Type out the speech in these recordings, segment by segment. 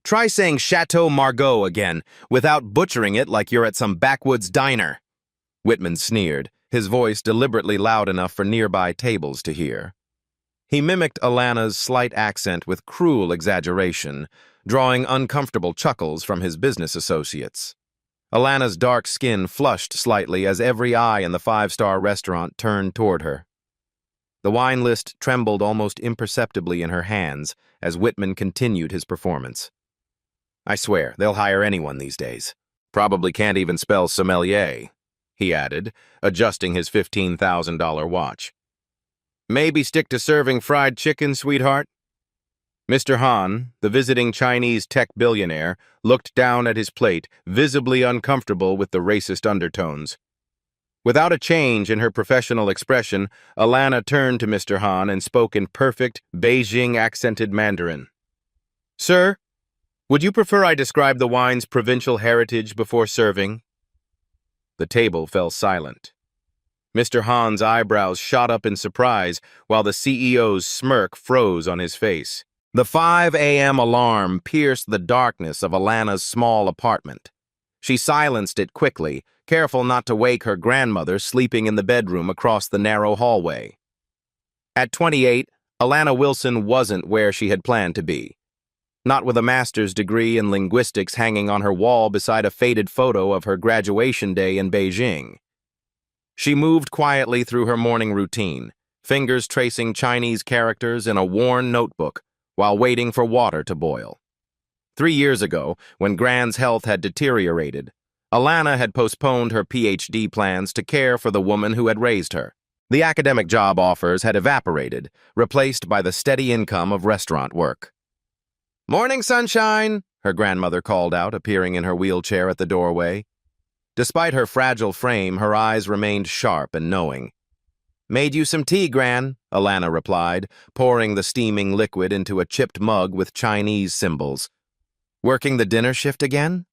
Try saying Chateau Margaux again, without butchering it like you're at some backwoods diner. Whitman sneered, his voice deliberately loud enough for nearby tables to hear. He mimicked Alana's slight accent with cruel exaggeration, drawing uncomfortable chuckles from his business associates. Alana's dark skin flushed slightly as every eye in the five-star restaurant turned toward her. The wine list trembled almost imperceptibly in her hands as Whitman continued his performance. I swear, they'll hire anyone these days. Probably can't even spell sommelier, he added, adjusting his $15,000 watch. Maybe stick to serving fried chicken, sweetheart? Mr. Han, the visiting Chinese tech billionaire, looked down at his plate, visibly uncomfortable with the racist undertones. Without a change in her professional expression, Alana turned to Mr. Han and spoke in perfect, Beijing-accented Mandarin. Sir, would you prefer I describe the wine's provincial heritage before serving? The table fell silent. Mr. Han's eyebrows shot up in surprise, while the CEO's smirk froze on his face. The 5 a.m. alarm pierced the darkness of Alana's small apartment. She silenced it quickly, careful not to wake her grandmother sleeping in the bedroom across the narrow hallway. At 28, Alana Wilson wasn't where she had planned to be. Not with a master's degree in linguistics hanging on her wall beside a faded photo of her graduation day in Beijing. She moved quietly through her morning routine, fingers tracing Chinese characters in a worn notebook while waiting for water to boil. 3 years ago, when Gran's health had deteriorated, Alana had postponed her PhD plans to care for the woman who had raised her. The academic job offers had evaporated, replaced by the steady income of restaurant work. "Morning, sunshine," her grandmother called out, appearing in her wheelchair at the doorway. Despite her fragile frame, her eyes remained sharp and knowing. "Made you some tea, Gran," Alana replied, pouring the steaming liquid into a chipped mug with Chinese symbols. "Working the dinner shift again?"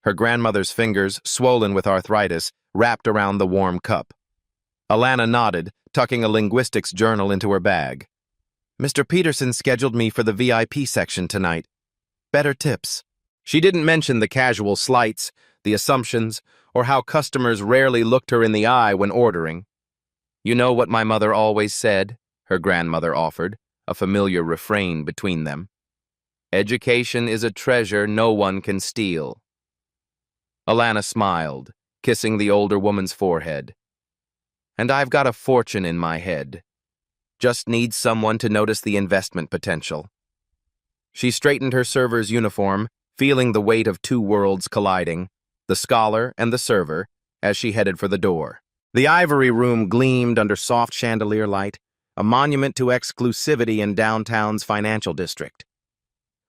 Her grandmother's fingers, swollen with arthritis, wrapped around the warm cup. Alana nodded, tucking a linguistics journal into her bag. "Mr. Peterson scheduled me for the VIP section tonight. Better tips." She didn't mention the casual slights, the assumptions, or how customers rarely looked her in the eye when ordering. "You know what my mother always said," her grandmother offered, a familiar refrain between them. "Education is a treasure no one can steal." Alana smiled, kissing the older woman's forehead. "And I've got a fortune in my head. Just need someone to notice the investment potential." She straightened her server's uniform, feeling the weight of two worlds colliding, the scholar and the server, as she headed for the door. The ivory room gleamed under soft chandelier light, a monument to exclusivity in downtown's financial district.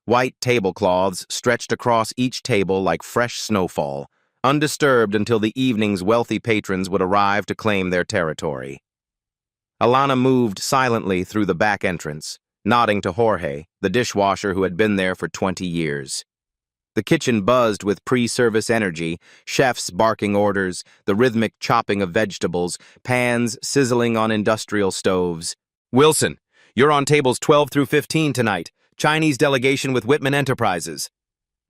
White tablecloths stretched across each table like fresh snowfall, undisturbed until the evening's wealthy patrons would arrive to claim their territory. Alana moved silently through the back entrance, nodding to Jorge, the dishwasher who had been there for 20 years. The kitchen buzzed with pre-service energy, chefs barking orders, the rhythmic chopping of vegetables, pans sizzling on industrial stoves. "Wilson, you're on tables 12 through 15 tonight. Chinese delegation with Whitman Enterprises."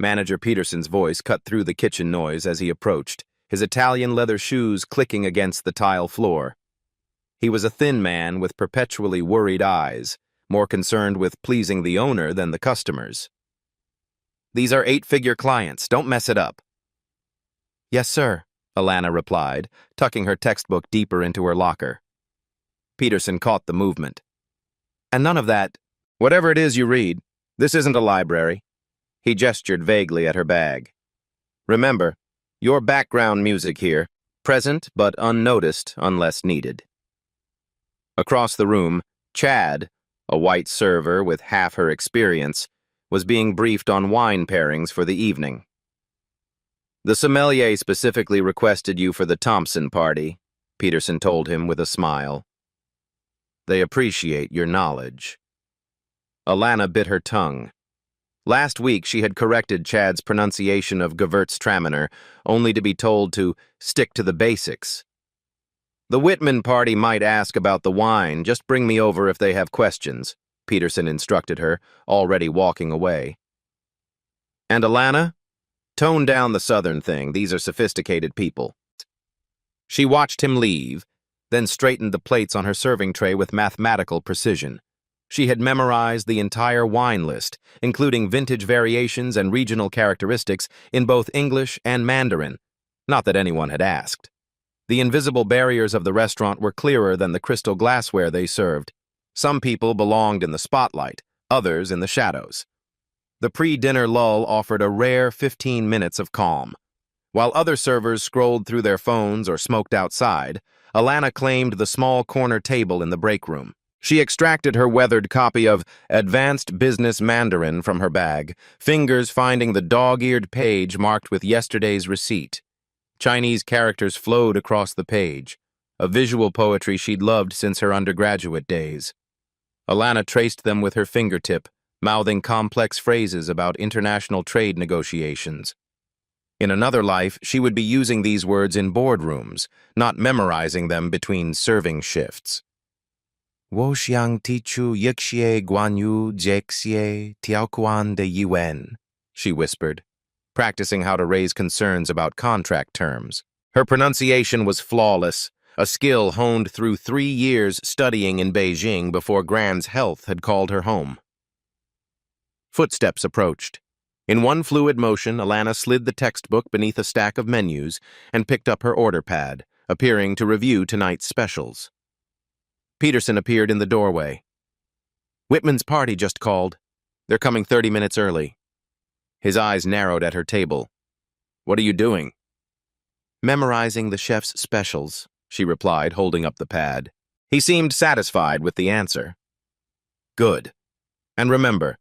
Manager Peterson's voice cut through the kitchen noise as he approached, his Italian leather shoes clicking against the tile floor. He was a thin man with perpetually worried eyes, more concerned with pleasing the owner than the customers. "These are 8-figure clients. Don't mess it up." "Yes, sir," Alana replied, tucking her textbook deeper into her locker. Peterson caught the movement. "And none of that, whatever it is you read, this isn't a library." He gestured vaguely at her bag. "Remember, your background music here, present but unnoticed unless needed." Across the room, Chad, a white server with half her experience, was being briefed on wine pairings for the evening. "The sommelier specifically requested you for the Thompson party," Peterson told him with a smile. "They appreciate your knowledge." Alana bit her tongue. Last week she had corrected Chad's pronunciation of Gewürztraminer, only to be told to stick to the basics. "The Whitman party might ask about the wine, just bring me over if they have questions," Peterson instructed her, already walking away. And Alana? Tone down the southern thing. These are sophisticated people. She watched him leave, then straightened the plates on her serving tray with mathematical precision. She had memorized the entire wine list, including vintage variations and regional characteristics in both English and Mandarin. Not that anyone had asked. The invisible barriers of the restaurant were clearer than the crystal glassware they served. Some people belonged in the spotlight, others in the shadows. The pre-dinner lull offered a rare 15 minutes of calm. While other servers scrolled through their phones or smoked outside, Alana claimed the small corner table in the break room. She extracted her weathered copy of Advanced Business Mandarin from her bag, fingers finding the dog-eared page marked with yesterday's receipt. Chinese characters flowed across the page, a visual poetry she'd loved since her undergraduate days. Alana traced them with her fingertip, mouthing complex phrases about international trade negotiations. In another life, she would be using these words in boardrooms, not memorizing them between serving shifts. Wo xiang tichu yixie guanyu jexie tiaoquan de yuan, she whispered, practicing how to raise concerns about contract terms. Her pronunciation was flawless, a skill honed through 3 years studying in Beijing before Gran's health had called her home. Footsteps approached. In one fluid motion, Alana slid the textbook beneath a stack of menus and picked up her order pad, appearing to review tonight's specials. Peterson appeared in the doorway. Whitman's party just called. They're coming 30 minutes early. His eyes narrowed at her table. What are you doing? Memorizing the chef's specials, she replied, holding up the pad. He seemed satisfied with the answer. Good. And remember,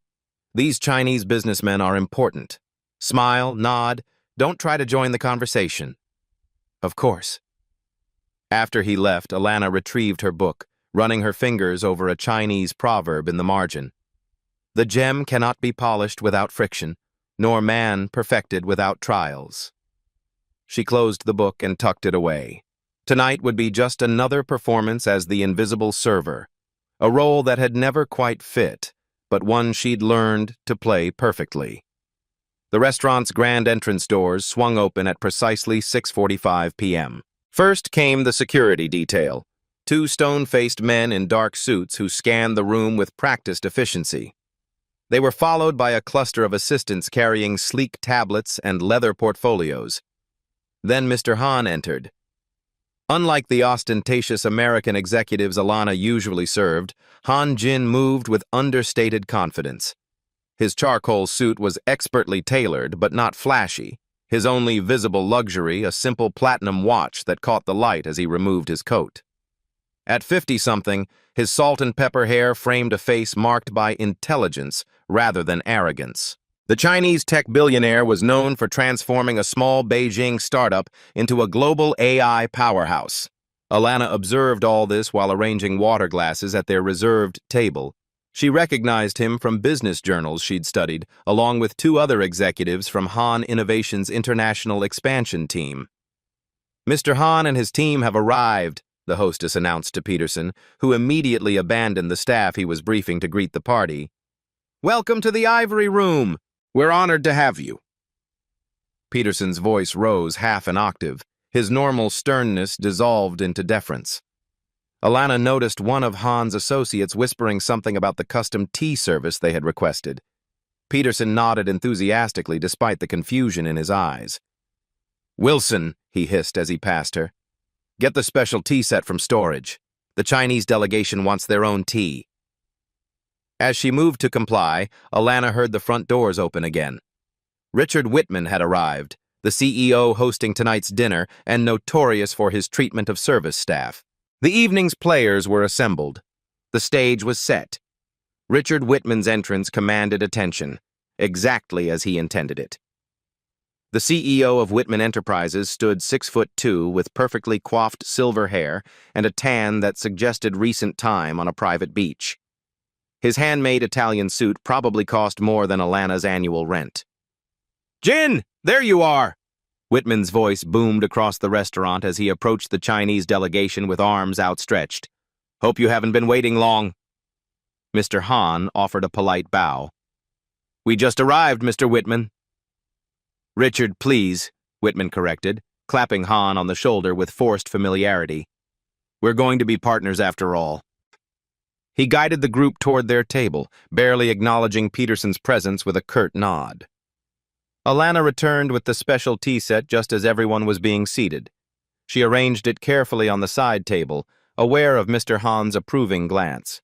these Chinese businessmen are important. Smile, nod, don't try to join the conversation. Of course. After he left, Alana retrieved her book, running her fingers over a Chinese proverb in the margin. The gem cannot be polished without friction, nor man perfected without trials. She closed the book and tucked it away. Tonight would be just another performance as the invisible server, a role that had never quite fit, but one she'd learned to play perfectly. The restaurant's grand entrance doors swung open at precisely 6:45 p.m. First came the security detail, 2 stone-faced men in dark suits who scanned the room with practiced efficiency. They were followed by a cluster of assistants carrying sleek tablets and leather portfolios. Then Mr. Han entered. Unlike the ostentatious American executives Alana usually served, Han Jin moved with understated confidence. His charcoal suit was expertly tailored, but not flashy. His only visible luxury, a simple platinum watch that caught the light as he removed his coat. At 50-something, his salt and pepper hair framed a face marked by intelligence rather than arrogance. The Chinese tech billionaire was known for transforming a small Beijing startup into a global AI powerhouse. Alana observed all this while arranging water glasses at their reserved table. She recognized him from business journals she'd studied, along with 2 other executives from Han Innovation's international expansion team. Mr. Han and his team have arrived, the hostess announced to Peterson, who immediately abandoned the staff he was briefing to greet the party. Welcome to the Ivory Room. We're honored to have you. Peterson's voice rose half an octave. His normal sternness dissolved into deference. Alana noticed one of Han's associates whispering something about the custom tea service they had requested. Peterson nodded enthusiastically despite the confusion in his eyes. Wilson, he hissed as he passed her. Get the special tea set from storage. The Chinese delegation wants their own tea. As she moved to comply, Alana heard the front doors open again. Richard Whitman had arrived, the CEO hosting tonight's dinner and notorious for his treatment of service staff. The evening's players were assembled. The stage was set. Richard Whitman's entrance commanded attention, exactly as he intended it. The CEO of Whitman Enterprises stood 6'2" with perfectly coiffed silver hair and a tan that suggested recent time on a private beach. His handmade Italian suit probably cost more than Alana's annual rent. Jin, there you are! Whitman's voice boomed across the restaurant as he approached the Chinese delegation with arms outstretched. Hope you haven't been waiting long. Mr. Han offered a polite bow. We just arrived, Mr. Whitman. Richard, please, Whitman corrected, clapping Han on the shoulder with forced familiarity. We're going to be partners after all. He guided the group toward their table, barely acknowledging Peterson's presence with a curt nod. Alana returned with the special tea set just as everyone was being seated. She arranged it carefully on the side table, aware of Mr. Han's approving glance.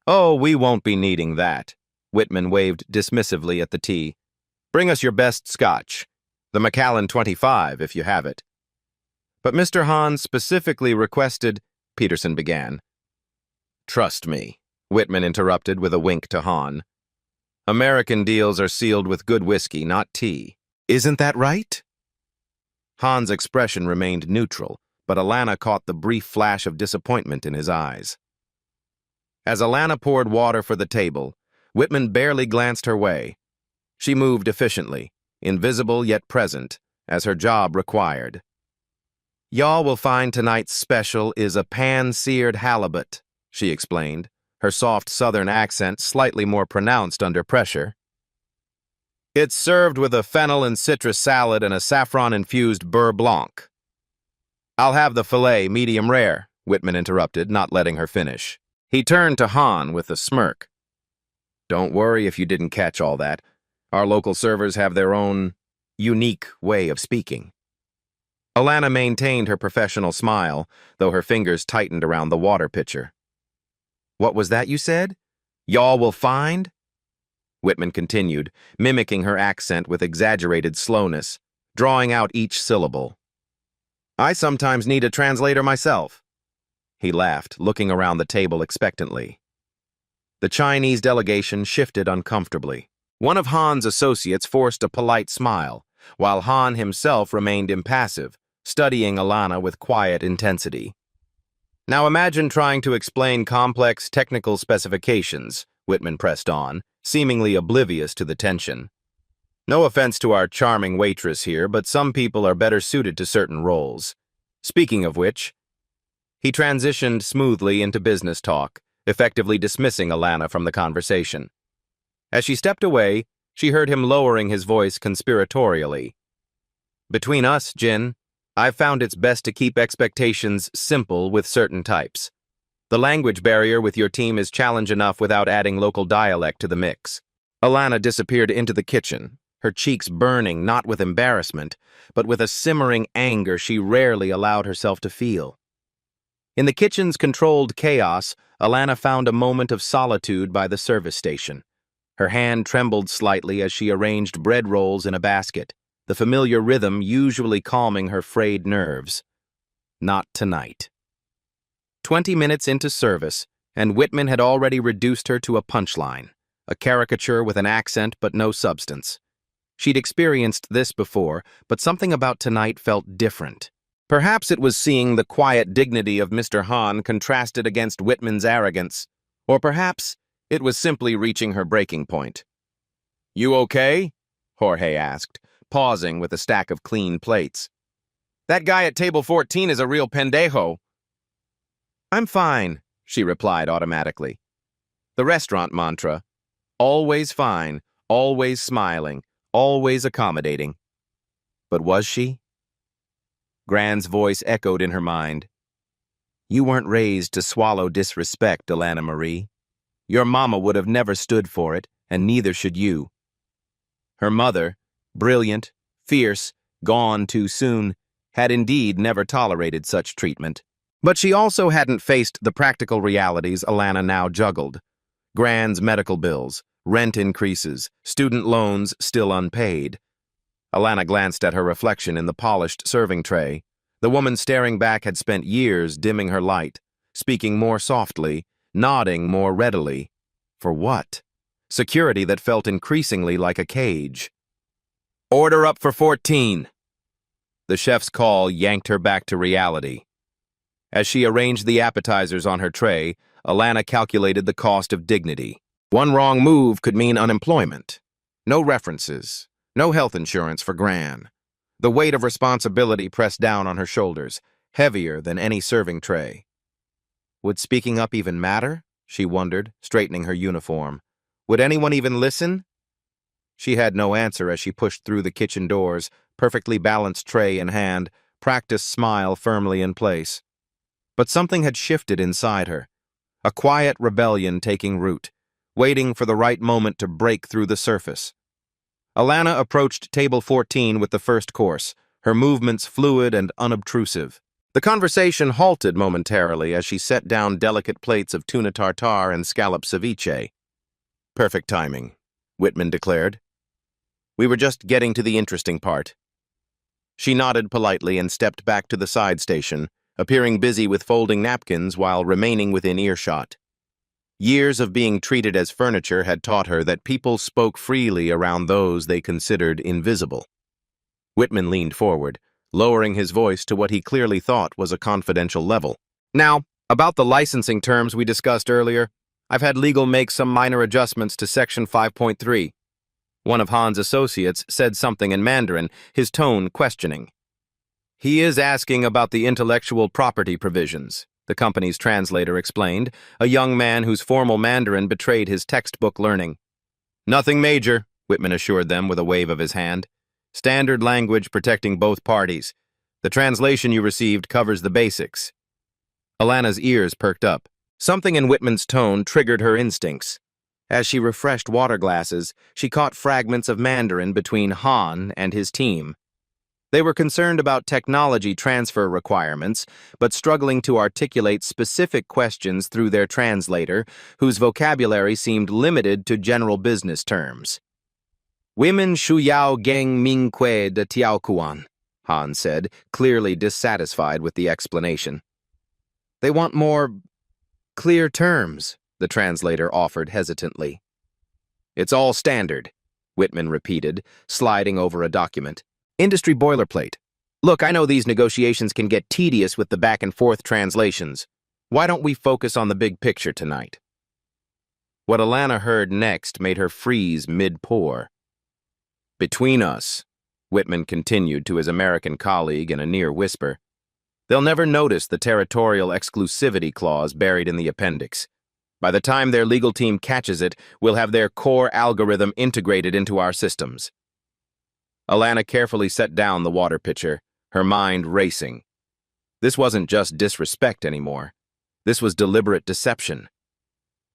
"Oh, we won't be needing that," Whitman waved dismissively at the tea. "Bring us your best scotch. The Macallan 25, if you have it." "But Mr. Han specifically requested," Peterson began. "Trust me," Whitman interrupted with a wink to Han. "American deals are sealed with good whiskey, not tea. Isn't that right?" Han's expression remained neutral, but Alana caught the brief flash of disappointment in his eyes. As Alana poured water for the table, Whitman barely glanced her way. She moved efficiently, invisible yet present, as her job required. "Y'all will find tonight's special is a pan-seared halibut," she explained, her soft southern accent slightly more pronounced under pressure. "It's served with a fennel and citrus salad and a saffron-infused beurre blanc." "I'll have the filet medium rare," Whitman interrupted, not letting her finish. He turned to Han with a smirk. "Don't worry if you didn't catch all that. Our local servers have their own unique way of speaking." Alana maintained her professional smile, though her fingers tightened around the water pitcher. "What was that you said? Y'all will find?" Whitman continued, mimicking her accent with exaggerated slowness, drawing out each syllable. "I sometimes need a translator myself." He laughed, looking around the table expectantly. The Chinese delegation shifted uncomfortably. One of Han's associates forced a polite smile, while Han himself remained impassive, studying Alana with quiet intensity. "Now imagine trying to explain complex technical specifications," Whitman pressed on, seemingly oblivious to the tension. "No offense to our charming waitress here, but some people are better suited to certain roles. Speaking of which," he transitioned smoothly into business talk, effectively dismissing Alana from the conversation. As she stepped away, she heard him lowering his voice conspiratorially. "Between us, Jin, I've found it's best to keep expectations simple with certain types. The language barrier with your team is challenge enough without adding local dialect to the mix." Alana disappeared into the kitchen, her cheeks burning not with embarrassment, but with a simmering anger she rarely allowed herself to feel. In the kitchen's controlled chaos, Alana found a moment of solitude by the service station. Her hand trembled slightly as she arranged bread rolls in a basket, the familiar rhythm usually calming her frayed nerves. Not tonight. 20 minutes into service, and Whitman had already reduced her to a punchline, a caricature with an accent but no substance. She'd experienced this before, but something about tonight felt different. Perhaps it was seeing the quiet dignity of Mr. Han contrasted against Whitman's arrogance, or perhaps it was simply reaching her breaking point. "You okay?" Jorge asked, pausing with a stack of clean plates. "That guy at table 14 is a real pendejo." "I'm fine," she replied automatically. The restaurant mantra: always fine, always smiling, always accommodating. But was she? Gran's voice echoed in her mind. "You weren't raised to swallow disrespect, Alana Marie. Your mama would have never stood for it, and neither should you." Her mother, brilliant, fierce, gone too soon, had indeed never tolerated such treatment. But she also hadn't faced the practical realities Alana now juggled. Gran's medical bills, rent increases, student loans still unpaid. Alana glanced at her reflection in the polished serving tray. The woman staring back had spent years dimming her light, speaking more softly, nodding more readily. For what? Security that felt increasingly like a cage. "Order up for 14. The chef's call yanked her back to reality. As she arranged the appetizers on her tray, Alana calculated the cost of dignity. One wrong move could mean unemployment. No references, no health insurance for Gran. The weight of responsibility pressed down on her shoulders, heavier than any serving tray. Would speaking up even matter? She wondered, straightening her uniform. Would anyone even listen? She had no answer as she pushed through the kitchen doors, perfectly balanced tray in hand, practiced smile firmly in place. But something had shifted inside her, a quiet rebellion taking root, waiting for the right moment to break through the surface. Alana approached table 14 with the first course, her movements fluid and unobtrusive. The conversation halted momentarily as she set down delicate plates of tuna tartare and scallop ceviche. "Perfect timing," Whitman declared. "We were just getting to the interesting part." She nodded politely and stepped back to the side station, appearing busy with folding napkins while remaining within earshot. Years of being treated as furniture had taught her that people spoke freely around those they considered invisible. Whitman leaned forward, lowering his voice to what he clearly thought was a confidential level. "Now, about the licensing terms we discussed earlier, I've had legal make some minor adjustments to Section 5.3. One of Han's associates said something in Mandarin, his tone questioning. "He is asking about the intellectual property provisions," the company's translator explained, a young man whose formal Mandarin betrayed his textbook learning. "Nothing major," Whitman assured them with a wave of his hand. "Standard language protecting both parties. The translation you received covers the basics." Alana's ears perked up. Something in Whitman's tone triggered her instincts. As she refreshed water glasses, she caught fragments of Mandarin between Han and his team. They were concerned about technology transfer requirements, but struggling to articulate specific questions through their translator, whose vocabulary seemed limited to general business terms. "Women shu yao geng ming que de tiao kuan," Han said, clearly dissatisfied with the explanation. "They want more clear terms," the translator offered hesitantly. "It's all standard," Whitman repeated, sliding over a document. "Industry boilerplate. Look, I know these negotiations can get tedious with the back-and-forth translations. Why don't we focus on the big picture tonight?" What Alana heard next made her freeze mid-pour. "Between us," Whitman continued to his American colleague in a near whisper, "they'll never notice the territorial exclusivity clause buried in the appendix. By the time their legal team catches it, we'll have their core algorithm integrated into our systems." Alana carefully set down the water pitcher, her mind racing. This wasn't just disrespect anymore. This was deliberate deception.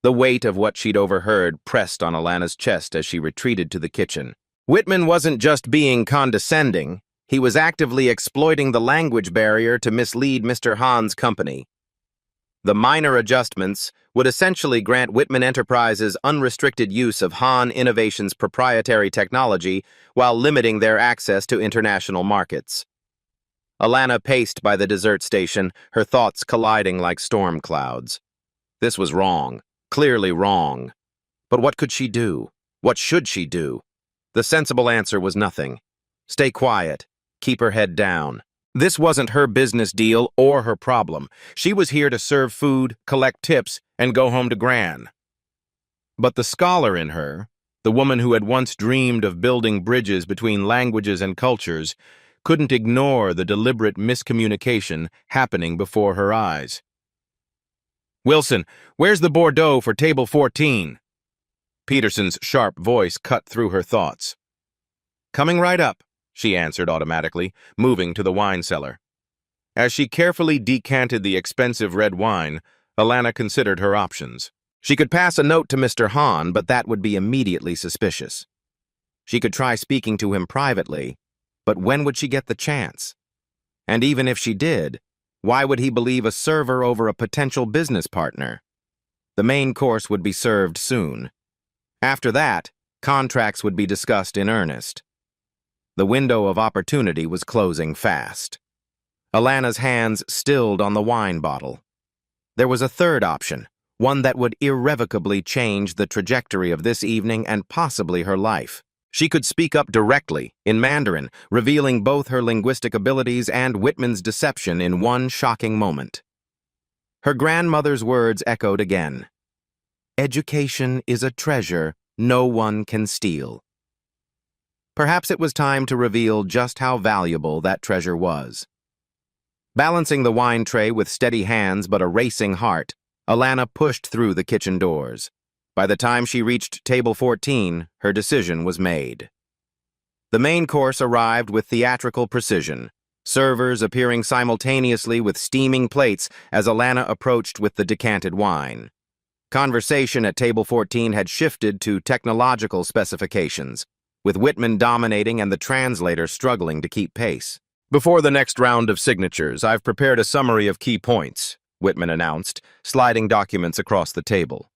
The weight of what she'd overheard pressed on Alana's chest as she retreated to the kitchen. Whitman wasn't just being condescending. He was actively exploiting the language barrier to mislead Mr. Han's company. The minor adjustments would essentially grant Whitman Enterprises unrestricted use of Han Innovation's proprietary technology while limiting their access to international markets. Alana paced by the dessert station, her thoughts colliding like storm clouds. This was wrong, clearly wrong. But what could she do? What should she do? The sensible answer was nothing. Stay quiet. Keep her head down. This wasn't her business deal or her problem. She was here to serve food, collect tips, and go home to Gran. But the scholar in her, the woman who had once dreamed of building bridges between languages and cultures, couldn't ignore the deliberate miscommunication happening before her eyes. "Wilson, where's the Bordeaux for table 14? Peterson's sharp voice cut through her thoughts. "Coming right up," she answered automatically, moving to the wine cellar. As she carefully decanted the expensive red wine, Alana considered her options. She could pass a note to Mr. Han, but that would be immediately suspicious. She could try speaking to him privately, but when would she get the chance? And even if she did, why would he believe a server over a potential business partner? The main course would be served soon. After that, contracts would be discussed in earnest. The window of opportunity was closing fast. Alana's hands stilled on the wine bottle. There was a third option, one that would irrevocably change the trajectory of this evening and possibly her life. She could speak up directly, in Mandarin, revealing both her linguistic abilities and Whitman's deception in one shocking moment. Her grandmother's words echoed again. "Education is a treasure no one can steal." Perhaps it was time to reveal just how valuable that treasure was. Balancing the wine tray with steady hands but a racing heart, Alana pushed through the kitchen doors. By the time she reached table 14, her decision was made. The main course arrived with theatrical precision, servers appearing simultaneously with steaming plates as Alana approached with the decanted wine. Conversation at table 14 had shifted to technological specifications, with Whitman dominating and the translator struggling to keep pace. "Before the next round of signatures, I've prepared a summary of key points," Whitman announced, sliding documents across the table.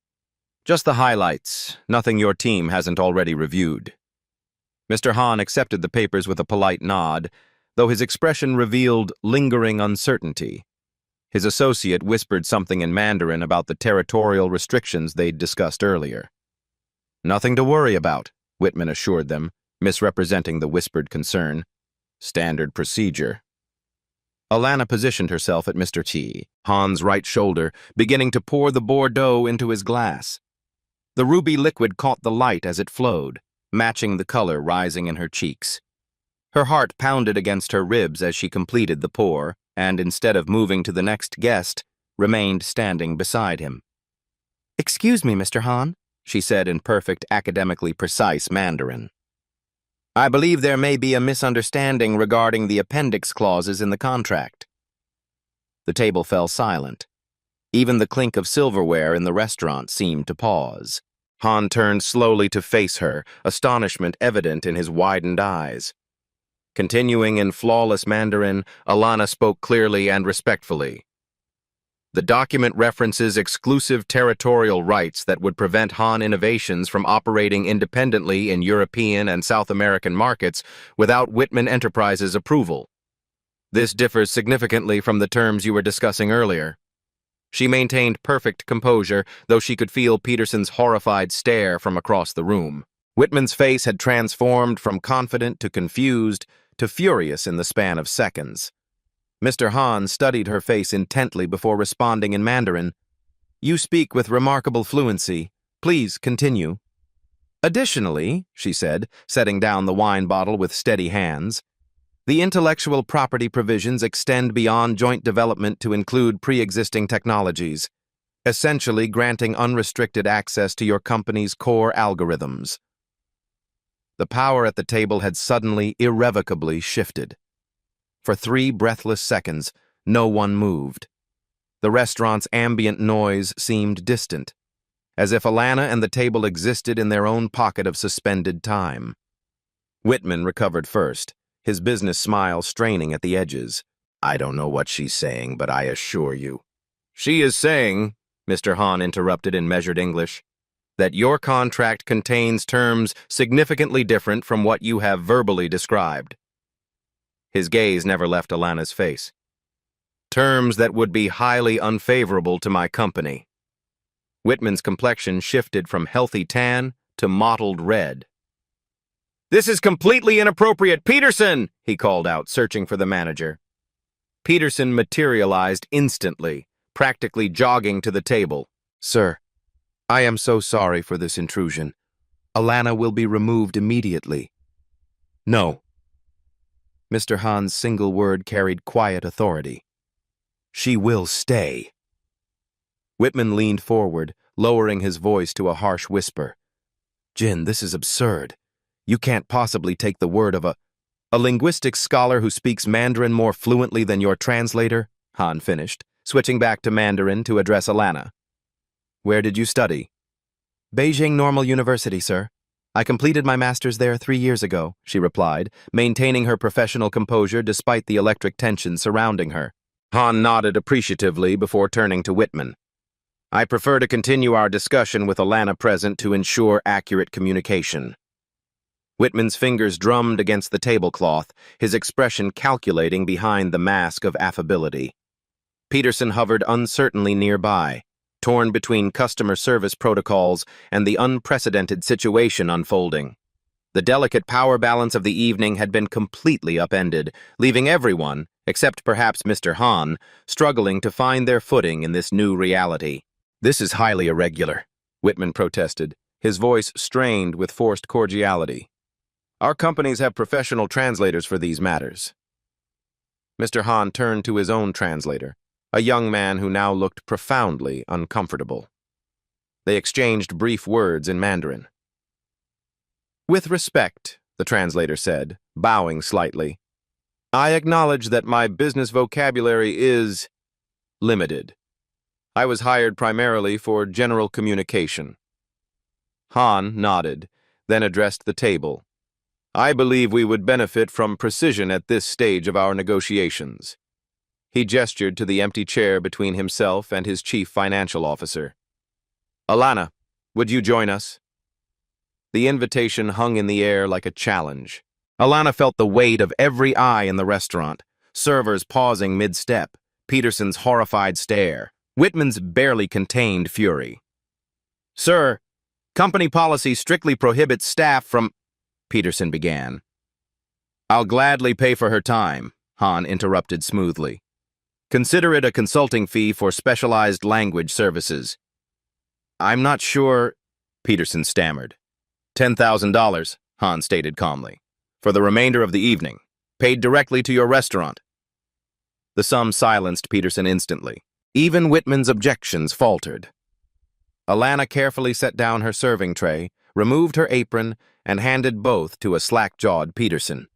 "Just the highlights, nothing your team hasn't already reviewed." Mr. Han accepted the papers with a polite nod, though his expression revealed lingering uncertainty. His associate whispered something in Mandarin about the territorial restrictions they'd discussed earlier. "Nothing to worry about," Whitman assured them, misrepresenting the whispered concern. "Standard procedure." Alana positioned herself at Mr. T, Han's right shoulder, beginning to pour the Bordeaux into his glass. The ruby liquid caught the light as it flowed, matching the color rising in her cheeks. Her heart pounded against her ribs as she completed the pour, and instead of moving to the next guest, remained standing beside him. "Excuse me, Mr. Han," she said in perfect, academically precise Mandarin. "I believe there may be a misunderstanding regarding the appendix clauses in the contract." The table fell silent. Even the clink of silverware in the restaurant seemed to pause. Han turned slowly to face her, astonishment evident in his widened eyes. Continuing in flawless Mandarin, Alana spoke clearly and respectfully. "The document references exclusive territorial rights that would prevent Han Innovations from operating independently in European and South American markets without Whitman Enterprises' approval. This differs significantly from the terms you were discussing earlier." She maintained perfect composure, though she could feel Peterson's horrified stare from across the room. Whitman's face had transformed from confident to confused to furious in the span of seconds. Mr. Han studied her face intently before responding in Mandarin. "You speak with remarkable fluency. Please continue." "Additionally," she said, setting down the wine bottle with steady hands, "the intellectual property provisions extend beyond joint development to include pre-existing technologies, essentially granting unrestricted access to your company's core algorithms." The power at the table had suddenly, irrevocably shifted. For 3 breathless seconds, no one moved. The restaurant's ambient noise seemed distant, as if Alana and the table existed in their own pocket of suspended time. Whitman recovered first, his business smile straining at the edges. "I don't know what she's saying, but I assure you." "She is saying," Mr. Han interrupted in measured English, "that your contract contains terms significantly different from what you have verbally described." His gaze never left Alana's face. "Terms that would be highly unfavorable to my company." Whitman's complexion shifted from healthy tan to mottled red. "This is completely inappropriate, Peterson!" he called out, searching for the manager. Peterson materialized instantly, practically jogging to the table. "Sir, I am so sorry for this intrusion. Alana will be removed immediately." "No." Mr. Han's single word carried quiet authority. "She will stay." Whitman leaned forward, lowering his voice to a harsh whisper. "Jin, this is absurd. You can't possibly take the word of a linguistics scholar who speaks Mandarin more fluently than your translator," Han finished, switching back to Mandarin to address Alana. "Where did you study?" "Beijing Normal University, sir. I completed my master's there 3 years ago," she replied, maintaining her professional composure despite the electric tension surrounding her. Han nodded appreciatively before turning to Whitman. "I prefer to continue our discussion with Alana present to ensure accurate communication." Whitman's fingers drummed against the tablecloth, his expression calculating behind the mask of affability. Peterson hovered uncertainly nearby, torn between customer service protocols and the unprecedented situation unfolding. The delicate power balance of the evening had been completely upended, leaving everyone, except perhaps Mr. Han, struggling to find their footing in this new reality. "This is highly irregular," Whitman protested, his voice strained with forced cordiality. "Our companies have professional translators for these matters." Mr. Han turned to his own translator, a young man who now looked profoundly uncomfortable. They exchanged brief words in Mandarin. "With respect," the translator said, bowing slightly, "I acknowledge that my business vocabulary is limited. I was hired primarily for general communication." Han nodded, then addressed the table. "I believe we would benefit from precision at this stage of our negotiations." He gestured to the empty chair between himself and his chief financial officer. "Alana, would you join us?" The invitation hung in the air like a challenge. Alana felt the weight of every eye in the restaurant, servers pausing mid-step, Peterson's horrified stare, Whitman's barely contained fury. "Sir, company policy strictly prohibits staff from—" Peterson began. "I'll gladly pay for her time," Han interrupted smoothly. "Consider it a consulting fee for specialized language services." "I'm not sure," Peterson stammered. $10,000, Han stated calmly, "for the remainder of the evening, paid directly to your restaurant." The sum silenced Peterson instantly. Even Whitman's objections faltered. Alana carefully set down her serving tray, removed her apron, and handed both to a slack-jawed Peterson.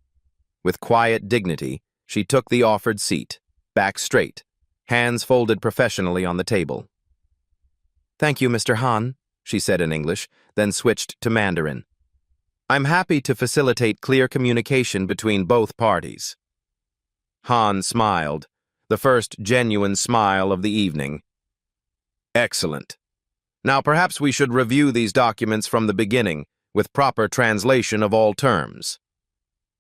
With quiet dignity, she took the offered seat, back straight, hands folded professionally on the table. "Thank you, Mr. Han," she said in English, then switched to Mandarin. "I'm happy to facilitate clear communication between both parties." Han smiled, the first genuine smile of the evening. "Excellent. Now perhaps we should review these documents from the beginning, with proper translation of all terms."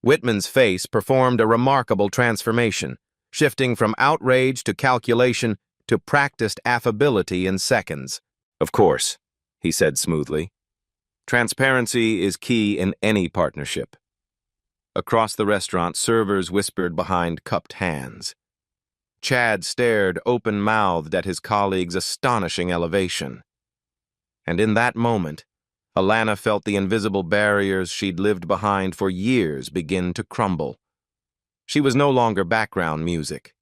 Whitman's face performed a remarkable transformation, shifting from outrage to calculation to practiced affability in seconds. "Of course," he said smoothly. "Transparency is key in any partnership." Across the restaurant, servers whispered behind cupped hands. Chad stared open-mouthed at his colleague's astonishing elevation. And in that moment, Alana felt the invisible barriers she'd lived behind for years begin to crumble. She was no longer background music.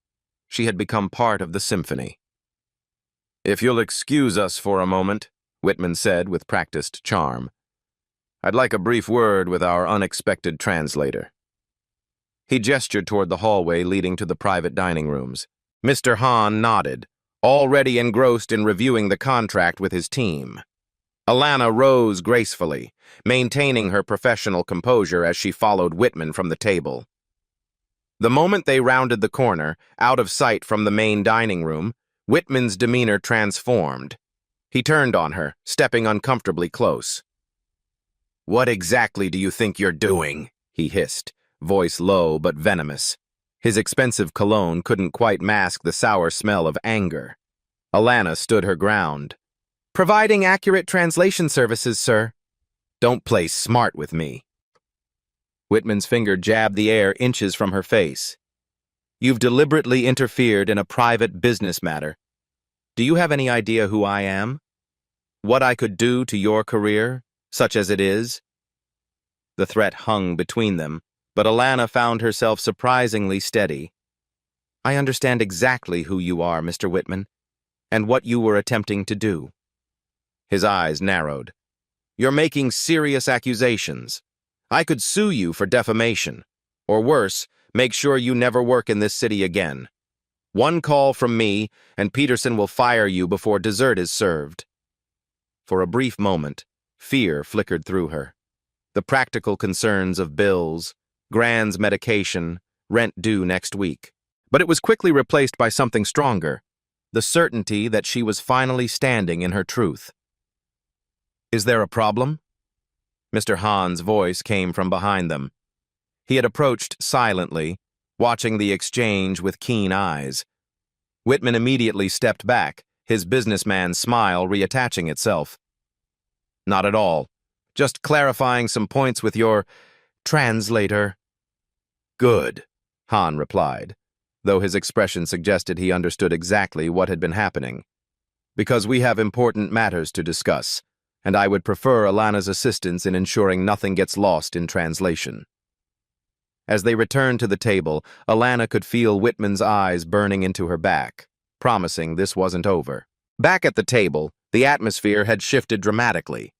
She had become part of the symphony. "If you'll excuse us for a moment," Whitman said with practiced charm, "I'd like a brief word with our unexpected translator." He gestured toward the hallway leading to the private dining rooms. Mr. Han nodded, already engrossed in reviewing the contract with his team. Alana rose gracefully, maintaining her professional composure as she followed Whitman from the table. The moment they rounded the corner, out of sight from the main dining room, Whitman's demeanor transformed. He turned on her, stepping uncomfortably close. "What exactly do you think you're doing?" he hissed, voice low but venomous. His expensive cologne couldn't quite mask the sour smell of anger. Alana stood her ground. "Providing accurate translation services, sir." "Don't play smart with me." Whitman's finger jabbed the air inches from her face. "You've deliberately interfered in a private business matter. Do you have any idea who I am? What I could do to your career, such as it is?" The threat hung between them, but Alana found herself surprisingly steady. "I understand exactly who you are, Mr. Whitman, and what you were attempting to do." His eyes narrowed. "You're making serious accusations. I could sue you for defamation, or worse, make sure you never work in this city again. One call from me, and Peterson will fire you before dessert is served." For a brief moment, fear flickered through her. The practical concerns of bills, Grand's medication, rent due next week. But it was quickly replaced by something stronger, the certainty that she was finally standing in her truth. "Is there a problem?" Mr. Han's voice came from behind them. He had approached silently, watching the exchange with keen eyes. Whitman immediately stepped back, his businessman smile reattaching itself. "Not at all. Just clarifying some points with your translator." "Good," Han replied, though his expression suggested he understood exactly what had been happening. "Because we have important matters to discuss, and I would prefer Alana's assistance in ensuring nothing gets lost in translation." As they returned to the table, Alana could feel Whitman's eyes burning into her back, promising this wasn't over. Back at the table, the atmosphere had shifted dramatically.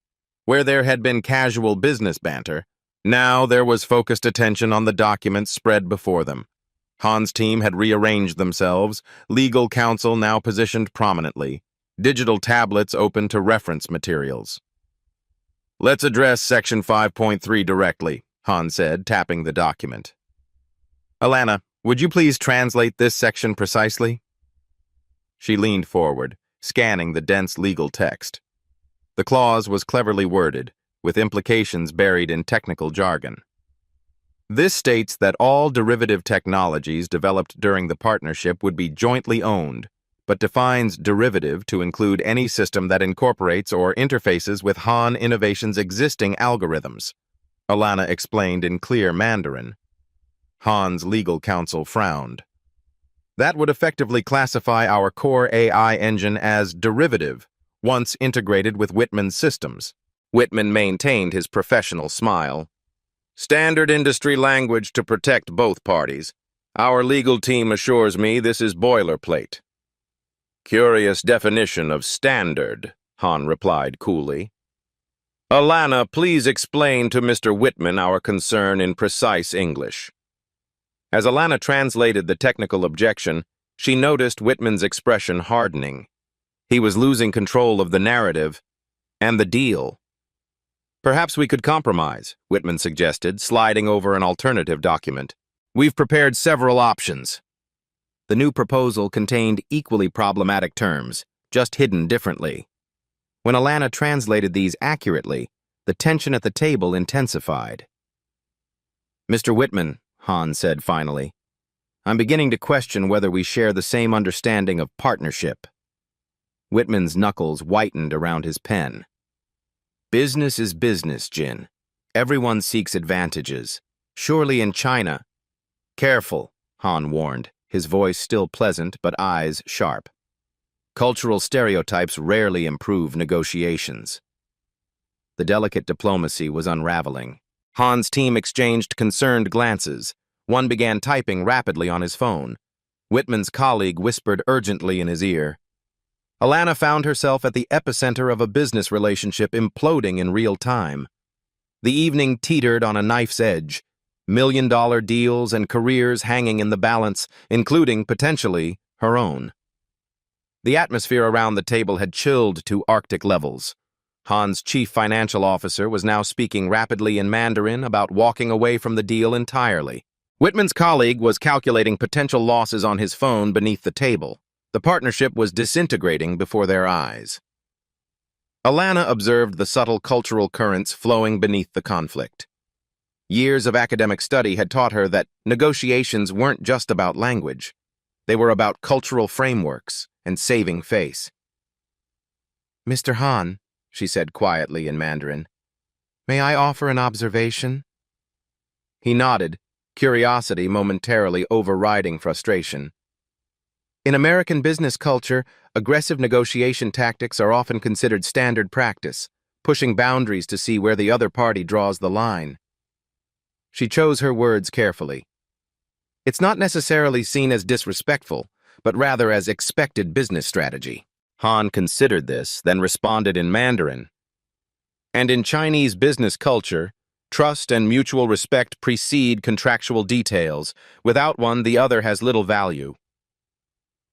Where there had been casual business banter, now there was focused attention on the documents spread before them. Han's team had rearranged themselves, legal counsel now positioned prominently, digital tablets open to reference materials. "Let's address Section 5.3 directly," Han said, tapping the document. "Alana, would you please translate this section precisely?" She leaned forward, scanning the dense legal text. The clause was cleverly worded, with implications buried in technical jargon. This states that all derivative technologies developed during the partnership would be jointly owned, but defines derivative to include any system that incorporates or interfaces with Han Innovation's existing algorithms, Alana explained in clear Mandarin. Han's legal counsel frowned. That would effectively classify our core AI engine as derivative, once integrated with Whitman's systems. Whitman maintained his professional smile. "Standard industry language to protect both parties. Our legal team assures me this is boilerplate." "Curious definition of standard," Han replied coolly. "Alana, please explain to Mr. Whitman our concern in precise English." As Alana translated the technical objection, she noticed Whitman's expression hardening. He was losing control of the narrative and the deal. "Perhaps we could compromise," Whitman suggested, sliding over an alternative document. "We've prepared several options." The new proposal contained equally problematic terms, just hidden differently. When Alana translated these accurately, the tension at the table intensified. "Mr. Whitman," Han said finally, "I'm beginning to question whether we share the same understanding of partnership." Whitman's knuckles whitened around his pen. "Business is business, Jin. Everyone seeks advantages. Surely in China—" "Careful," Han warned, his voice still pleasant but eyes sharp. "Cultural stereotypes rarely improve negotiations." The delicate diplomacy was unraveling. Han's team exchanged concerned glances. One began typing rapidly on his phone. Whitman's colleague whispered urgently in his ear. Alana found herself at the epicenter of a business relationship imploding in real time. The evening teetered on a knife's edge, million-dollar deals and careers hanging in the balance, including, potentially, her own. The atmosphere around the table had chilled to Arctic levels. Han's chief financial officer was now speaking rapidly in Mandarin about walking away from the deal entirely. Whitman's colleague was calculating potential losses on his phone beneath the table. The partnership was disintegrating before their eyes. Alana observed the subtle cultural currents flowing beneath the conflict. Years of academic study had taught her that negotiations weren't just about language. They were about cultural frameworks and saving face. "Mr. Han," she said quietly in Mandarin, "may I offer an observation?" He nodded, curiosity momentarily overriding frustration. In American business culture, aggressive negotiation tactics are often considered standard practice, pushing boundaries to see where the other party draws the line. She chose her words carefully. It's not necessarily seen as disrespectful, but rather as expected business strategy. Han considered this, then responded in Mandarin. And in Chinese business culture, trust and mutual respect precede contractual details. Without one, the other has little value.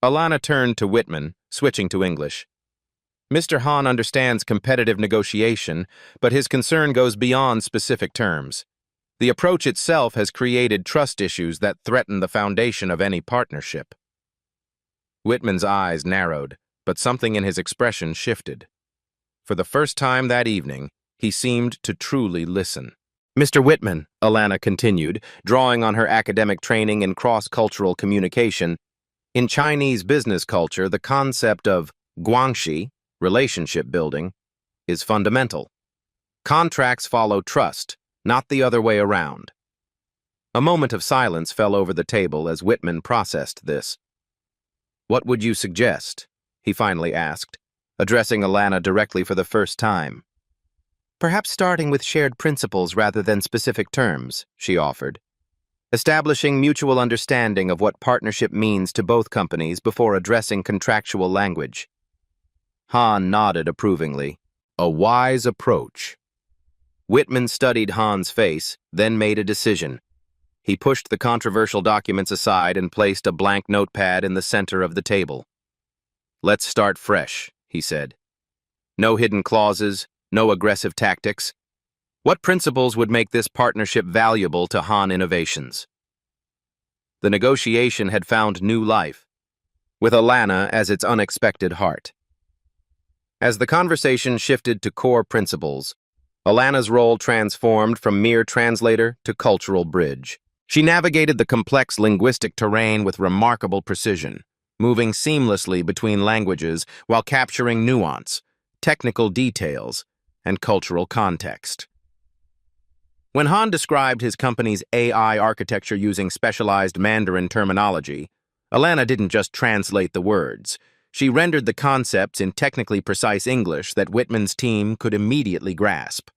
Alana turned to Whitman, switching to English. Mr. Han understands competitive negotiation, but his concern goes beyond specific terms. The approach itself has created trust issues that threaten the foundation of any partnership. Whitman's eyes narrowed, but something in his expression shifted. For the first time that evening, he seemed to truly listen. "Mr. Whitman," Alana continued, drawing on her academic training in cross-cultural communication, "in Chinese business culture, the concept of guangxi, relationship building, is fundamental. Contracts follow trust, not the other way around." A moment of silence fell over the table as Whitman processed this. "What would you suggest?" he finally asked, addressing Alana directly for the first time. "Perhaps starting with shared principles rather than specific terms," she offered. "Establishing mutual understanding of what partnership means to both companies before addressing contractual language." Han nodded approvingly. A wise approach. Whitman studied Han's face, then made a decision. He pushed the controversial documents aside and placed a blank notepad in the center of the table. "Let's start fresh," he said. "No hidden clauses, no aggressive tactics. What principles would make this partnership valuable to Han Innovations?" The negotiation had found new life, with Alana as its unexpected heart. As the conversation shifted to core principles, Alana's role transformed from mere translator to cultural bridge. She navigated the complex linguistic terrain with remarkable precision, moving seamlessly between languages while capturing nuance, technical details, and cultural context. When Han described his company's AI architecture using specialized Mandarin terminology, Alana didn't just translate the words. She rendered the concepts in technically precise English that Whitman's team could immediately grasp.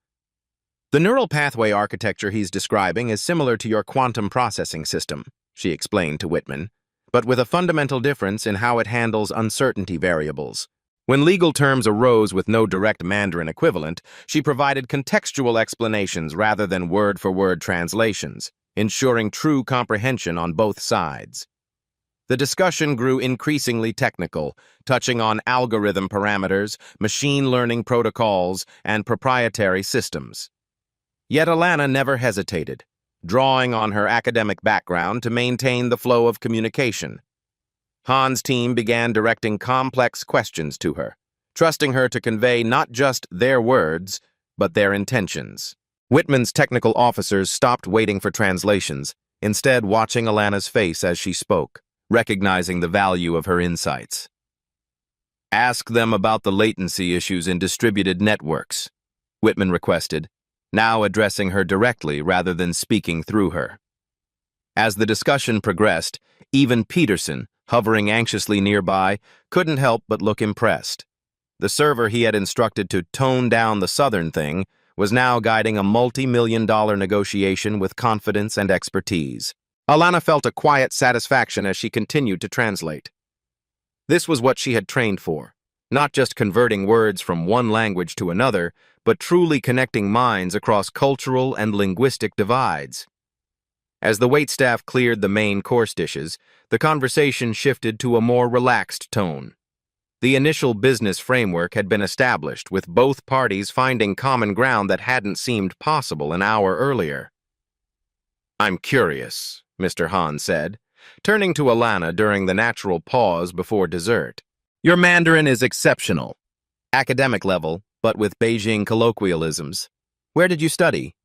"The neural pathway architecture he's describing is similar to your quantum processing system," she explained to Whitman, "but with a fundamental difference in how it handles uncertainty variables." When legal terms arose with no direct Mandarin equivalent, she provided contextual explanations rather than word-for-word translations, ensuring true comprehension on both sides. The discussion grew increasingly technical, touching on algorithm parameters, machine learning protocols, and proprietary systems. Yet Alana never hesitated, drawing on her academic background to maintain the flow of communication. Han's team began directing complex questions to her, trusting her to convey not just their words, but their intentions. Whitman's technical officers stopped waiting for translations, instead watching Alana's face as she spoke, recognizing the value of her insights. "Ask them about the latency issues in distributed networks," Whitman requested, now addressing her directly rather than speaking through her. As the discussion progressed, even Peterson, hovering anxiously nearby, couldn't help but look impressed. The server he had instructed to tone down the Southern thing was now guiding a multi-million-dollar negotiation with confidence and expertise. Alana felt a quiet satisfaction as she continued to translate. This was what she had trained for, not just converting words from one language to another, but truly connecting minds across cultural and linguistic divides. As the waitstaff cleared the main course dishes, the conversation shifted to a more relaxed tone. The initial business framework had been established, with both parties finding common ground that hadn't seemed possible an hour earlier. "I'm curious," Mr. Han said, turning to Alana during the natural pause before dessert. "Your Mandarin is exceptional. Academic level, but with Beijing colloquialisms. Where did you study?"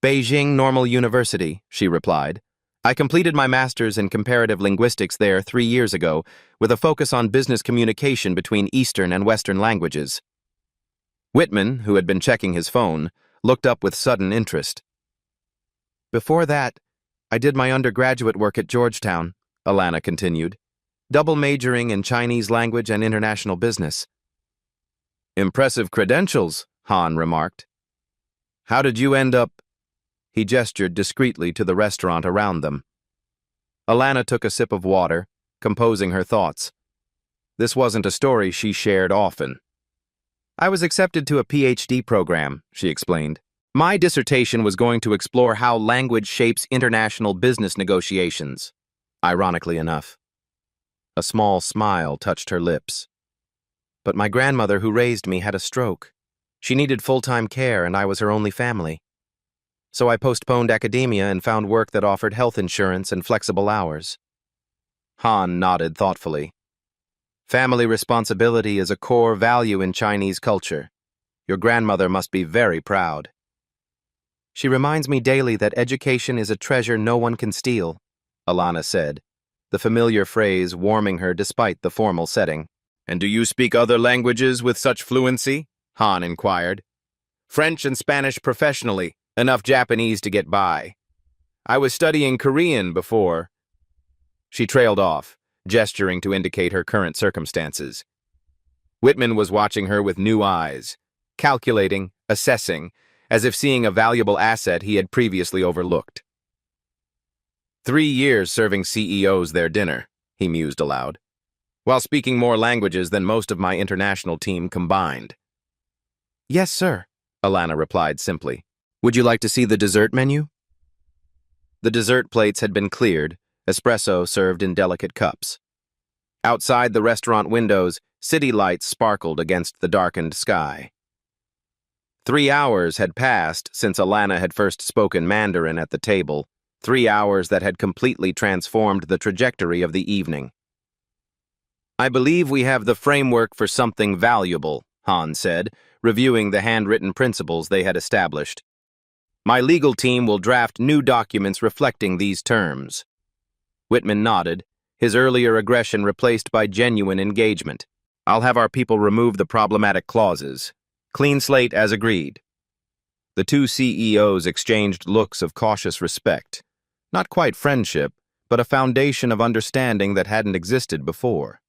"Beijing Normal University," she replied. "I completed my master's in comparative linguistics there 3 years ago, with a focus on business communication between Eastern and Western languages." Whitman, who had been checking his phone, looked up with sudden interest. "Before that, I did my undergraduate work at Georgetown," Alana continued, "double majoring in Chinese language and international business." "Impressive credentials," Han remarked. "How did you end up—" He gestured discreetly to the restaurant around them. Alana took a sip of water, composing her thoughts. This wasn't a story she shared often. "I was accepted to a PhD program," she explained. "My dissertation was going to explore how language shapes international business negotiations." Ironically enough, a small smile touched her lips. "But my grandmother who raised me had a stroke. She needed full-time care and I was her only family. So I postponed academia and found work that offered health insurance and flexible hours." Han nodded thoughtfully. "Family responsibility is a core value in Chinese culture. Your grandmother must be very proud." "She reminds me daily that education is a treasure no one can steal," Alana said, the familiar phrase warming her despite the formal setting. "And do you speak other languages with such fluency?" Han inquired. "French and Spanish professionally. Enough Japanese to get by. I was studying Korean before." She trailed off, gesturing to indicate her current circumstances. Whitman was watching her with new eyes, calculating, assessing, as if seeing a valuable asset he had previously overlooked. 3 years serving CEOs their dinner, he mused aloud. while speaking more languages than most of my international team combined. Yes, sir, Alana replied simply. Would you like to see the dessert menu? The dessert plates had been cleared, espresso served in delicate cups. Outside the restaurant windows, city lights sparkled against the darkened sky. 3 hours had passed since Alana had first spoken Mandarin at the table, 3 hours that had completely transformed the trajectory of the evening. I believe we have the framework for something valuable, Han said, reviewing the handwritten principles they had established. My legal team will draft new documents reflecting these terms. Whitman nodded, his earlier aggression replaced by genuine engagement. I'll have our people remove the problematic clauses. Clean slate as agreed. The two CEOs exchanged looks of cautious respect. Not quite friendship, but a foundation of understanding that hadn't existed before.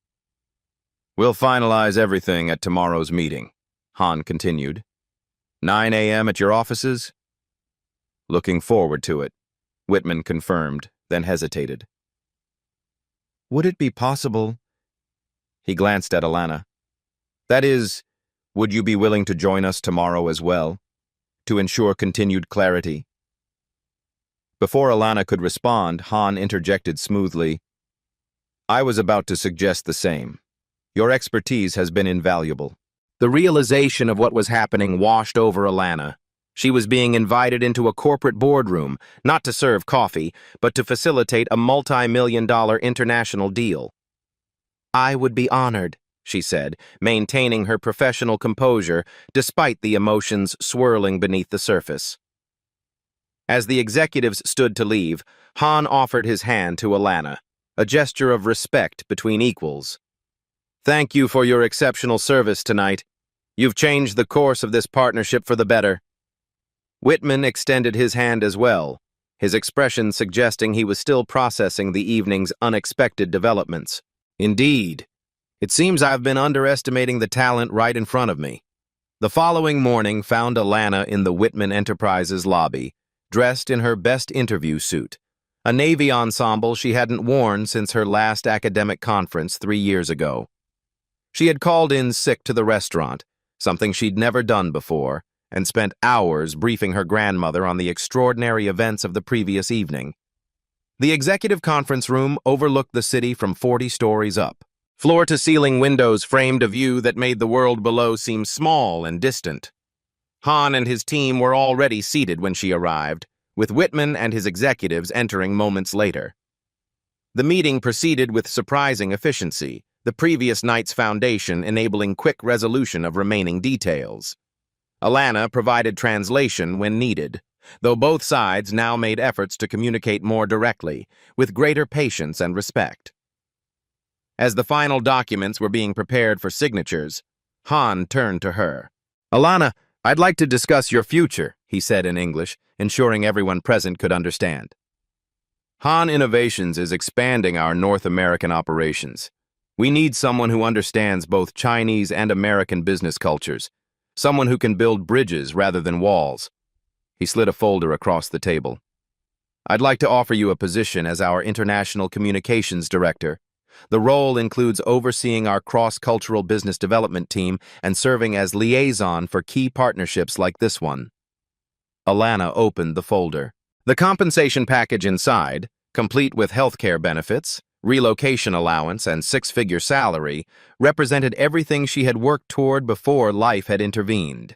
We'll finalize everything at tomorrow's meeting, Han continued. 9 a.m. at your offices? Looking forward to it, Whitman confirmed, then hesitated. Would it be possible? He glanced at Alana. That is, would you be willing to join us tomorrow as well, to ensure continued clarity? Before Alana could respond, Han interjected smoothly. I was about to suggest the same. Your expertise has been invaluable. The realization of what was happening washed over Alana. She was being invited into a corporate boardroom, not to serve coffee, but to facilitate a multi-million-dollar international deal. I would be honored, she said, maintaining her professional composure despite the emotions swirling beneath the surface. As the executives stood to leave, Han offered his hand to Alana, a gesture of respect between equals. Thank you for your exceptional service tonight. You've changed the course of this partnership for the better. Whitman extended his hand as well, his expression suggesting he was still processing the evening's unexpected developments. Indeed, it seems I've been underestimating the talent right in front of me. The following morning found Alana in the Whitman Enterprises lobby, dressed in her best interview suit, a navy ensemble she hadn't worn since her last academic conference 3 years ago. She had called in sick to the restaurant, something she'd never done before, and spent hours briefing her grandmother on the extraordinary events of the previous evening. The executive conference room overlooked the city from 40 stories up. Floor-to-ceiling windows framed a view that made the world below seem small and distant. Han and his team were already seated when she arrived, with Whitman and his executives entering moments later. The meeting proceeded with surprising efficiency, the previous night's foundation enabling quick resolution of remaining details. Alana provided translation when needed, though both sides now made efforts to communicate more directly, with greater patience and respect. As the final documents were being prepared for signatures, Han turned to her. Alana, I'd like to discuss your future, he said in English, ensuring everyone present could understand. Han Innovations is expanding our North American operations. We need someone who understands both Chinese and American business cultures, someone who can build bridges rather than walls. He slid a folder across the table. I'd like to offer you a position as our International Communications Director. The role includes overseeing our cross-cultural business development team and serving as liaison for key partnerships like this one. Alana opened the folder. The compensation package inside, complete with healthcare benefits, relocation allowance, and 6-figure salary, represented everything she had worked toward before life had intervened.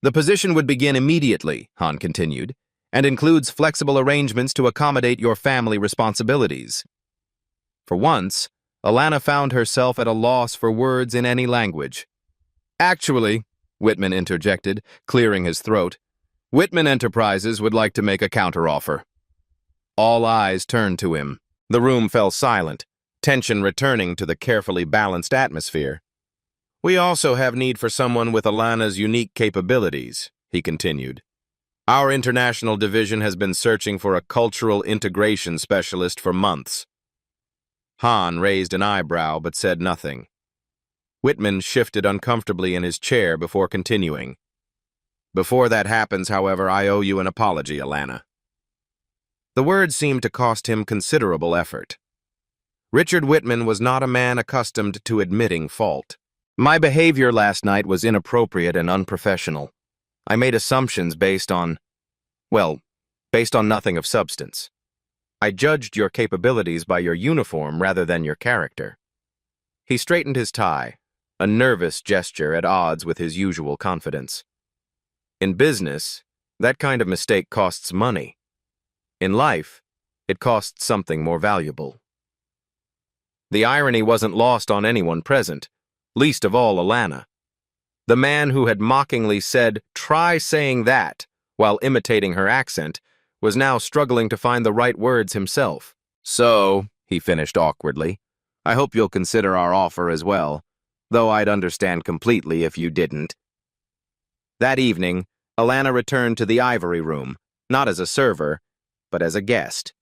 The position would begin immediately, Han continued, and includes flexible arrangements to accommodate your family responsibilities. For once, Alana found herself at a loss for words in any language. Actually, Whitman interjected, clearing his throat, Whitman Enterprises would like to make a counteroffer. All eyes turned to him. The room fell silent, tension returning to the carefully balanced atmosphere. We also have need for someone with Alana's unique capabilities, he continued. Our international division has been searching for a cultural integration specialist for months. Han raised an eyebrow but said nothing. Whitman shifted uncomfortably in his chair before continuing. Before that happens, however, I owe you an apology, Alana. The words seemed to cost him considerable effort. Richard Whitman was not a man accustomed to admitting fault. My behavior last night was inappropriate and unprofessional. I made assumptions based on nothing of substance. I judged your capabilities by your uniform rather than your character. He straightened his tie, a nervous gesture at odds with his usual confidence. In business, that kind of mistake costs money. In life, it costs something more valuable. The irony wasn't lost on anyone present, least of all Alana. The man who had mockingly said, "Try saying that," while imitating her accent, was now struggling to find the right words himself. "So," he finished awkwardly, "I hope you'll consider our offer as well, though I'd understand completely if you didn't." That evening, Alana returned to the ivory room, not as a server, but as a guest.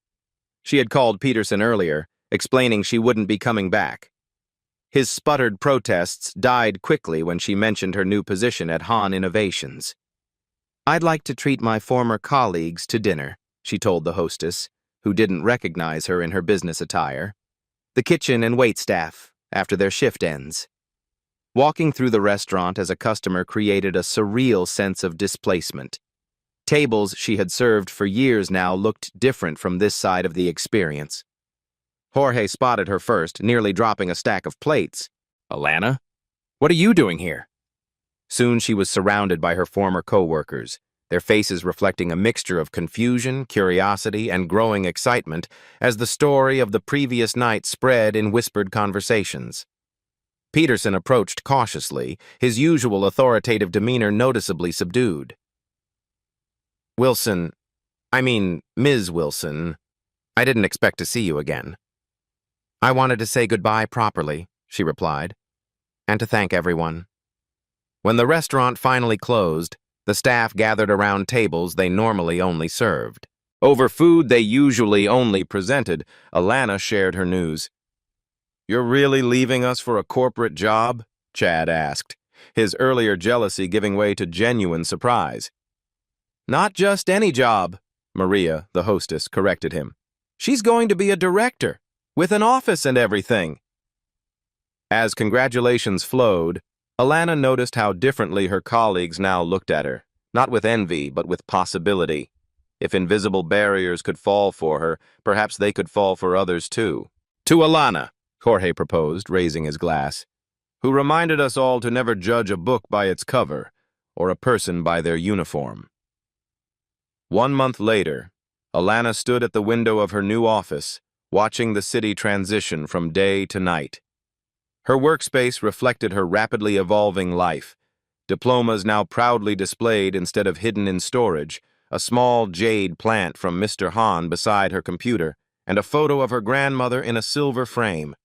She had called Peterson earlier, explaining she wouldn't be coming back. His sputtered protests died quickly when she mentioned her new position at Han Innovations. "I'd like to treat my former colleagues to dinner," she told the hostess, who didn't recognize her in her business attire. "The kitchen and waitstaff, after their shift ends." Walking through the restaurant as a customer created a surreal sense of displacement. Tables she had served for years now looked different from this side of the experience. Jorge spotted her first, nearly dropping a stack of plates. "Alana, what are you doing here?" Soon she was surrounded by her former co-workers, their faces reflecting a mixture of confusion, curiosity, and growing excitement as the story of the previous night spread in whispered conversations. Peterson approached cautiously, his usual authoritative demeanor noticeably subdued. Ms. Wilson, I didn't expect to see you again." "I wanted to say goodbye properly," she replied, "and to thank everyone." When the restaurant finally closed, the staff gathered around tables they normally only served. Over food they usually only presented, Alana shared her news. "You're really leaving us for a corporate job?" Chad asked, his earlier jealousy giving way to genuine surprise. "Not just any job," Maria, the hostess, corrected him. "She's going to be a director, with an office and everything." As congratulations flowed, Alana noticed how differently her colleagues now looked at her, not with envy, but with possibility. If invisible barriers could fall for her, perhaps they could fall for others too. "To Alana," Jorge proposed, raising his glass, "who reminded us all to never judge a book by its cover, or a person by their uniform." 1 month later, Alana stood at the window of her new office, watching the city transition from day to night. Her workspace reflected her rapidly evolving life, diplomas now proudly displayed instead of hidden in storage, a small jade plant from Mr. Han beside her computer, and a photo of her grandmother in a silver frame.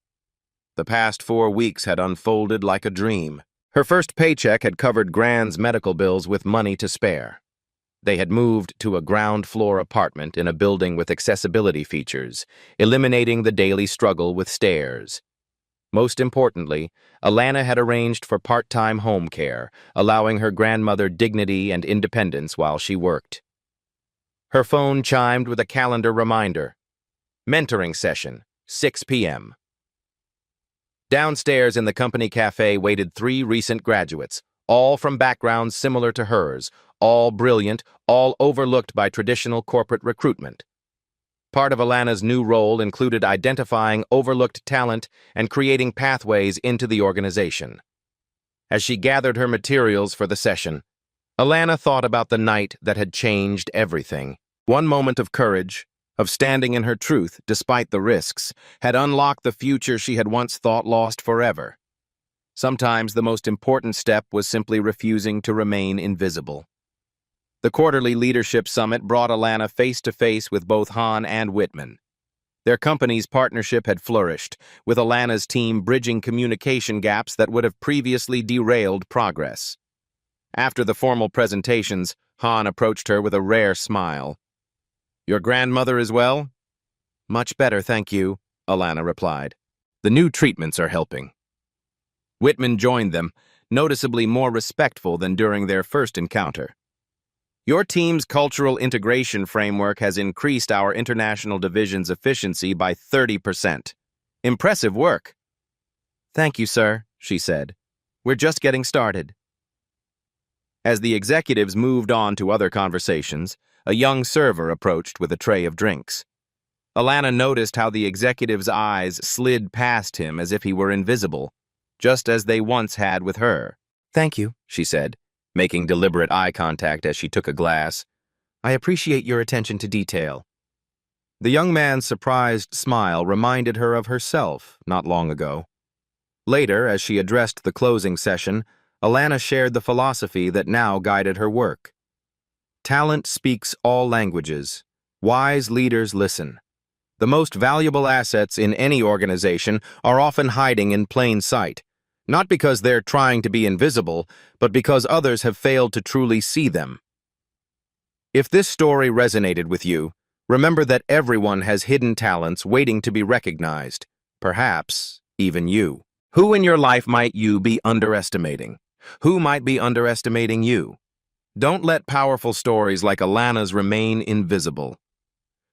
The past 4 weeks had unfolded like a dream. Her first paycheck had covered Grand's medical bills with money to spare. They had moved to a ground-floor apartment in a building with accessibility features, eliminating the daily struggle with stairs. Most importantly, Alana had arranged for part-time home care, allowing her grandmother dignity and independence while she worked. Her phone chimed with a calendar reminder. Mentoring session, 6 p.m. Downstairs in the company cafe waited 3 recent graduates, all from backgrounds similar to hers, all brilliant, all overlooked by traditional corporate recruitment. Part of Alana's new role included identifying overlooked talent and creating pathways into the organization. As she gathered her materials for the session, Alana thought about the night that had changed everything. One moment of courage, of standing in her truth despite the risks, had unlocked the future she had once thought lost forever. Sometimes the most important step was simply refusing to remain invisible. The quarterly leadership summit brought Alana face-to-face with both Han and Whitman. Their company's partnership had flourished, with Alana's team bridging communication gaps that would have previously derailed progress. After the formal presentations, Han approached her with a rare smile. "Your grandmother is well?" "Much better, thank you," Alana replied. "The new treatments are helping." Whitman joined them, noticeably more respectful than during their first encounter. "Your team's cultural integration framework has increased our international division's efficiency by 30%. Impressive work. Thank you, sir, she said. We're just getting started. As the executives moved on to other conversations, a young server approached with a tray of drinks. Alana noticed how the executive's eyes slid past him as if he were invisible, just as they once had with her. Thank you, she said, making deliberate eye contact as she took a glass. I appreciate your attention to detail. The young man's surprised smile reminded her of herself not long ago. Later, as she addressed the closing session, Alana shared the philosophy that now guided her work. Talent speaks all languages. Wise leaders listen. The most valuable assets in any organization are often hiding in plain sight, not because they're trying to be invisible, but because others have failed to truly see them. If this story resonated with you, remember that everyone has hidden talents waiting to be recognized, perhaps even you. Who in your life might you be underestimating? Who might be underestimating you? Don't let powerful stories like Alana's remain invisible.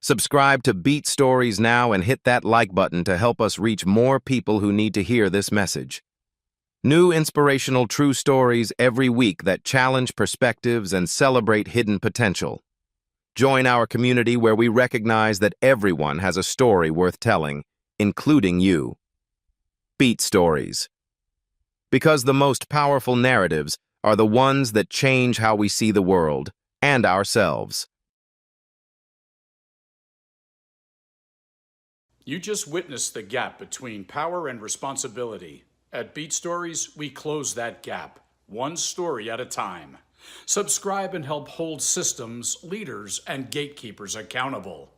Subscribe to Beat Stories now and hit that like button to help us reach more people who need to hear this message. New inspirational true stories every week that challenge perspectives and celebrate hidden potential. Join our community where we recognize that everyone has a story worth telling, including you. Beat Stories. Because the most powerful narratives are the ones that change how we see the world and ourselves. You just witnessed the gap between power and responsibility. At Beat Stories, we close that gap, one story at a time. Subscribe and help hold systems, leaders, and gatekeepers accountable.